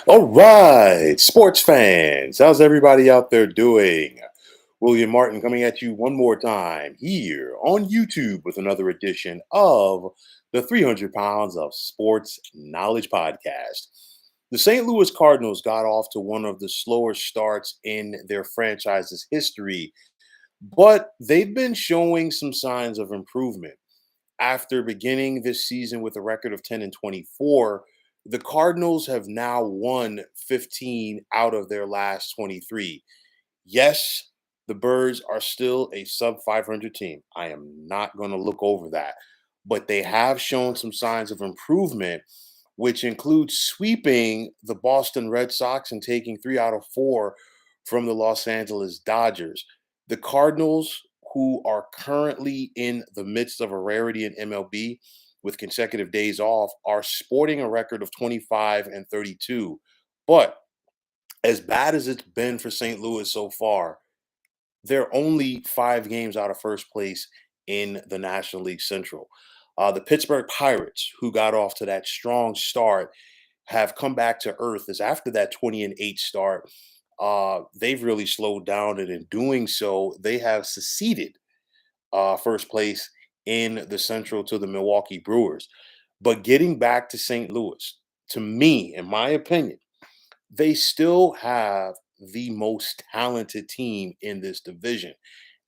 All right, sports fans, how's everybody out there doing? William Martin coming at you one more time here on YouTube with another edition of the 300 Pounds of Sports Knowledge Podcast. The St. Louis Cardinals got off to one of the slower starts in their franchise's history, but they've been showing some signs of improvement. After beginning this season with a record of 10 and 24, the Cardinals have now won 15 out of their last 23. Yes, the Birds are still a sub 500 team. I am not going to look over that. But they have shown some signs of improvement, which includes sweeping the Boston Red Sox and taking 3 out of 4 from the Los Angeles Dodgers. The Cardinals, who are currently in the midst of a rarity in MLB with consecutive days off, are sporting a record of 25 and 32. But as bad as it's been for St. Louis so far, they're only 5 games out of first place in the National League Central. The Pittsburgh Pirates, who got off to that strong start, have come back to earth as after that 20 and 8 start, they've really slowed down. And in doing so, they have seceded first place in the Central to the Milwaukee Brewers. But getting back to St. Louis, to me, in my opinion, they still have the most talented team in this division.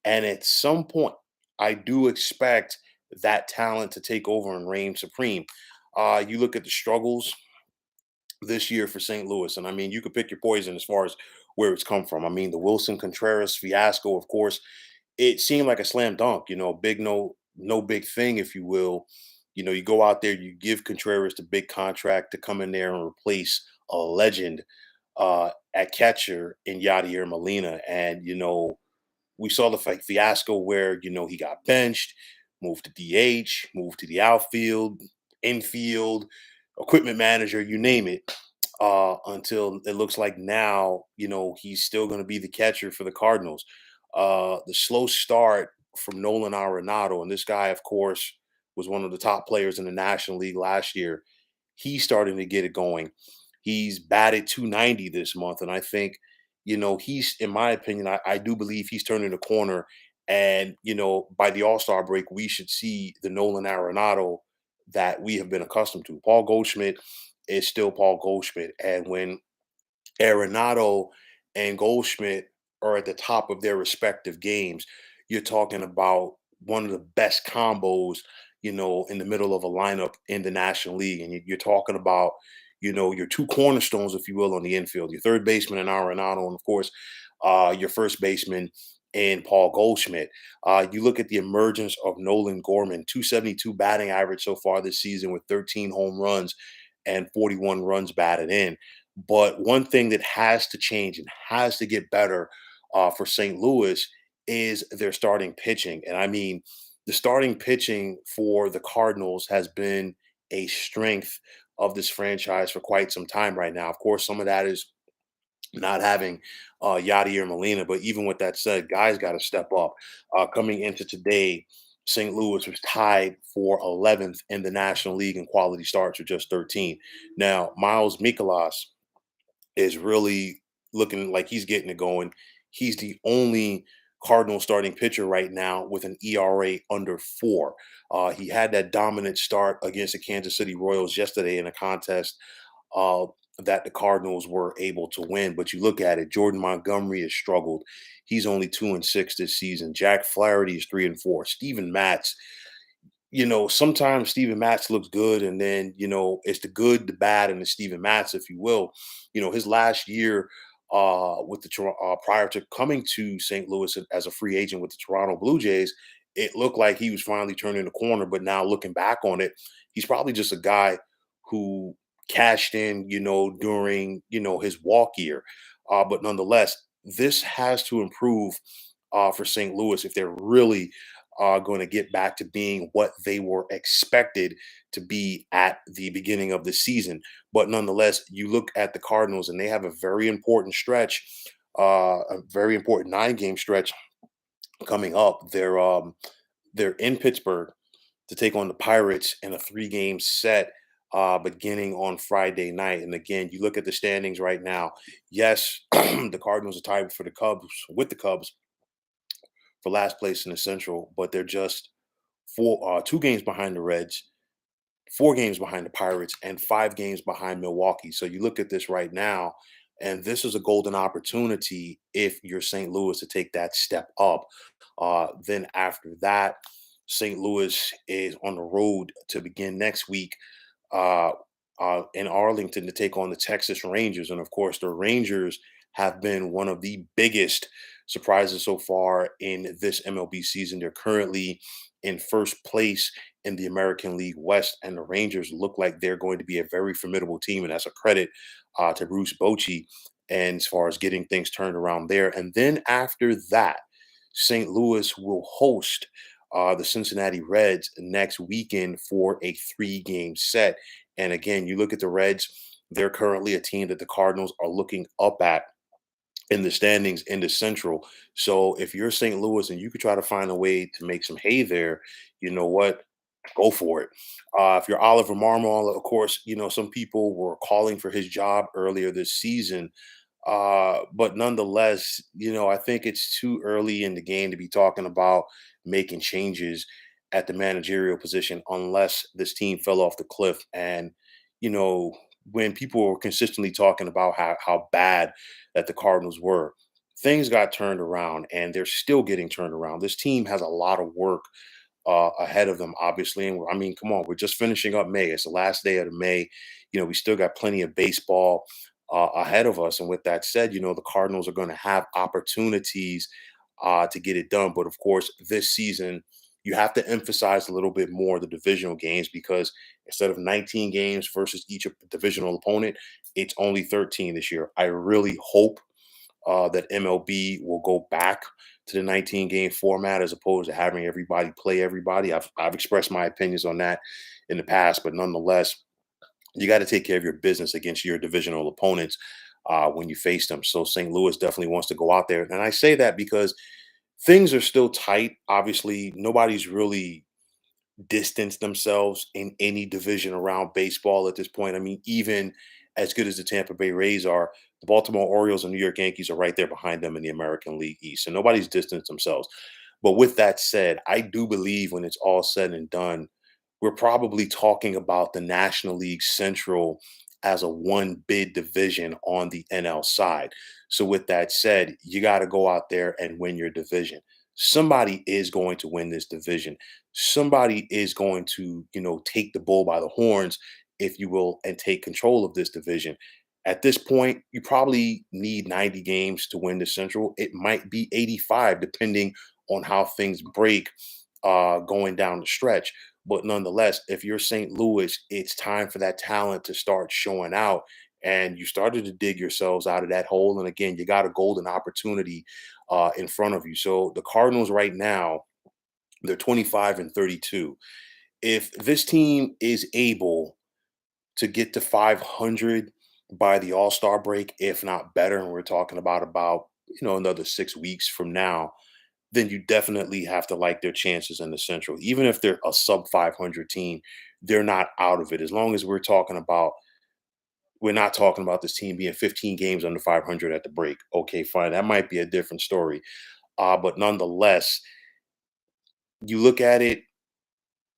And at some point, I do expect that talent to take over and reign supreme. You look at the struggles this year for St. Louis, and I mean, you could pick your poison as far as where it's come from. I mean, the Wilson Contreras fiasco, of course, it seemed like a slam dunk, big no big thing, if you will. You go out there, you give Contreras the big contract to come in there and replace a legend at catcher in Yadier Molina. And, we saw the fiasco where, he got benched, moved to DH, moved to the outfield, infield, equipment manager, you name it, until it looks like now, he's still going to be the catcher for the Cardinals. The slow start from Nolan Arenado, and this guy, of course, was one of the top players in the National League last year. He's starting to get it going. He's batted 290 this month, and I think, he's, in my opinion, I do believe he's turning the corner. And by the All Star break, we should see the Nolan Arenado that we have been accustomed to. Paul Goldschmidt is still Paul Goldschmidt, and when Arenado and Goldschmidt are at the top of their respective games, you're talking about one of the best combos, in the middle of a lineup in the National League. And you're talking about, your two cornerstones, if you will, on the infield, your third baseman in Arenado, and of course, your first baseman in Paul Goldschmidt. You look at the emergence of Nolan Gorman, 272 batting average so far this season with 13 home runs and 41 runs batted in. But one thing that has to change and has to get better for St. Louis is their starting pitching. And I mean, the starting pitching for the Cardinals has been a strength of this franchise for quite some time right now. Of course, some of that is not having Yadier Molina, but even with that said, guys got to step up. Coming into today, St. Louis was tied for 11th in the National League in quality starts with just 13. Now, Miles Mikolas is really looking like he's getting it going. He's the only Cardinal starting pitcher right now with an ERA under 4. He had that dominant start against the Kansas City Royals yesterday in a contest uh, that the Cardinals were able to win. But you look at it, Jordan Montgomery has struggled. He's only 2-6 this season. Jack Flaherty is 3-4. Steven Matz, sometimes Steven Matz looks good, and then, it's the good, the bad, and the Steven Matz, if you will. His last year with the prior to coming to St. Louis as a free agent with the Toronto Blue Jays, it looked like he was finally turning the corner. But now looking back on it, he's probably just a guy who cashed in, during, his walk year. But nonetheless, this has to improve for St. Louis if they're really going to get back to being what they were expected to be at the beginning of the season. But nonetheless, you look at the Cardinals and they have a very important stretch, a very important 9 game stretch coming up. They're in Pittsburgh to take on the Pirates in a 3 game set beginning on Friday night. And again, you look at the standings right now. Yes, the Cardinals are tied for the Cubs with the Cubs for last place in the Central, but they're just 2 games behind the Reds, 4 games behind the Pirates, and 5 games behind Milwaukee. So you look at this right now, and this is a golden opportunity if you're St. Louis to take that step up. Then after that, St. Louis is on the road to begin next week uh, in Arlington to take on the Texas Rangers. And of course, the Rangers have been one of the biggest surprises so far in this MLB season. They're currently in first place in the American League West, and the Rangers look like they're going to be a very formidable team. And that's a credit to Bruce Bochy and as far as getting things turned around there. And then after that, St. Louis will host the Cincinnati Reds next weekend for a 3-game set. And again, you look at the Reds, they're currently a team that the Cardinals are looking up at in the standings in the Central. So if you're St. Louis and you could try to find a way to make some hay there, you know what? Go for it. If you're Oliver Marmol, of course, some people were calling for his job earlier this season. But nonetheless, I think it's too early in the game to be talking about making changes at the managerial position unless this team fell off the cliff. And, you know, when people were consistently talking about how bad that the Cardinals were, things got turned around and they're still getting turned around. This team has a lot of work ahead of them, obviously. And I mean, come on, we're just finishing up May. It's the last day of the May. We still got plenty of baseball ahead of us. And with that said, the Cardinals are going to have opportunities to get it done. But of course, this season, you have to emphasize a little bit more the divisional games because instead of 19 games versus each divisional opponent, it's only 13 this year. I really hope that MLB will go back to the 19-game format as opposed to having everybody play everybody. I've expressed my opinions on that in the past, but nonetheless, you got to take care of your business against your divisional opponents when you face them. So St. Louis definitely wants to go out there, and I say that because things are still tight. Obviously, nobody's really distance themselves in any division around baseball at this point. I mean, even as good as the Tampa Bay Rays are, the Baltimore Orioles and New York Yankees are right there behind them in the American League East. So nobody's distanced themselves. But with that said, I do believe when it's all said and done, we're probably talking about the National League Central as a one bid division on the NL side. So with that said, you got to go out there and win your division. Somebody is going to win this division. Somebody is going to, take the bull by the horns, if you will, and take control of this division. At this point, you probably need 90 games to win the Central. It might be 85, depending on how things break going down the stretch. But nonetheless, if you're St. Louis, it's time for that talent to start showing out. And you started to dig yourselves out of that hole. And again, you got a golden opportunity in front of you. So the Cardinals right now, they're 25 and 32. If this team is able to get to 500 by the All-Star break, if not better, and we're talking about another 6 weeks from now, then you definitely have to like their chances in the Central. Even if they're a sub 500 team, they're not out of it. As long as we're not talking about this team being 15 games under 500 at the break. Okay, fine. That might be a different story. But nonetheless, you look at it,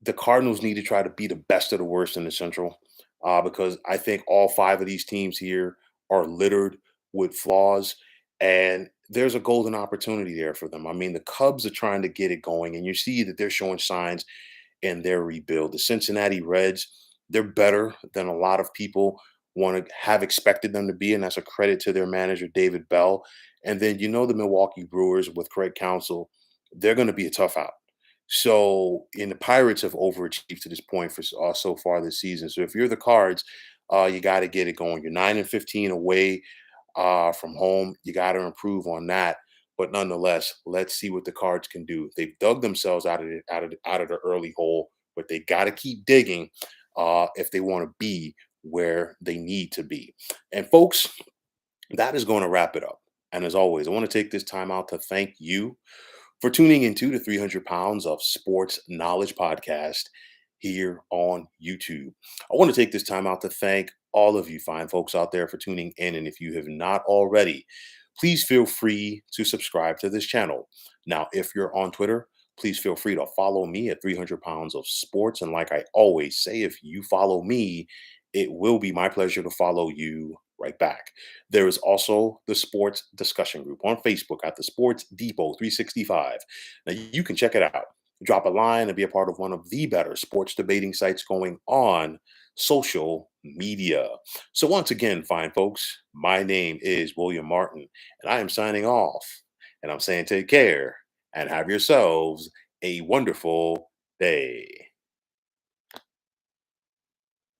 the Cardinals need to try to be the best of the worst in the Central because I think all 5 of these teams here are littered with flaws, and there's a golden opportunity there for them. I mean, the Cubs are trying to get it going, and you see that they're showing signs in their rebuild. The Cincinnati Reds, they're better than a lot of people want to have expected them to be, and that's a credit to their manager, David Bell. And then, the Milwaukee Brewers with Craig Counsell, they're going to be a tough out. So, and the Pirates have overachieved to this point for so far this season. So, if you're the Cards, you got to get it going. You're 9 and 15 away from home. You got to improve on that. But nonetheless, let's see what the Cards can do. They've dug themselves out of the early hole, but they got to keep digging if they want to be where they need to be. And folks, that is going to wrap it up. And as always, I want to take this time out to thank you for tuning into the 300 Pounds of Sports Knowledge podcast. here on YouTube. I want to take this time out to thank all of you fine folks out there for tuning in. And if you have not already, please feel free to subscribe to this channel. Now, if you're on Twitter, please feel free to follow me at 300 pounds of sports. And like I always say, if you follow me, it will be my pleasure to follow you right back. There is also the sports discussion group on Facebook at the Sports Depot 365. Now you can check it out. Drop a line and be a part of one of the better sports debating sites going on social media. So once again, fine folks, my name is William Martin, and I am signing off. And I'm saying take care and have yourselves a wonderful day.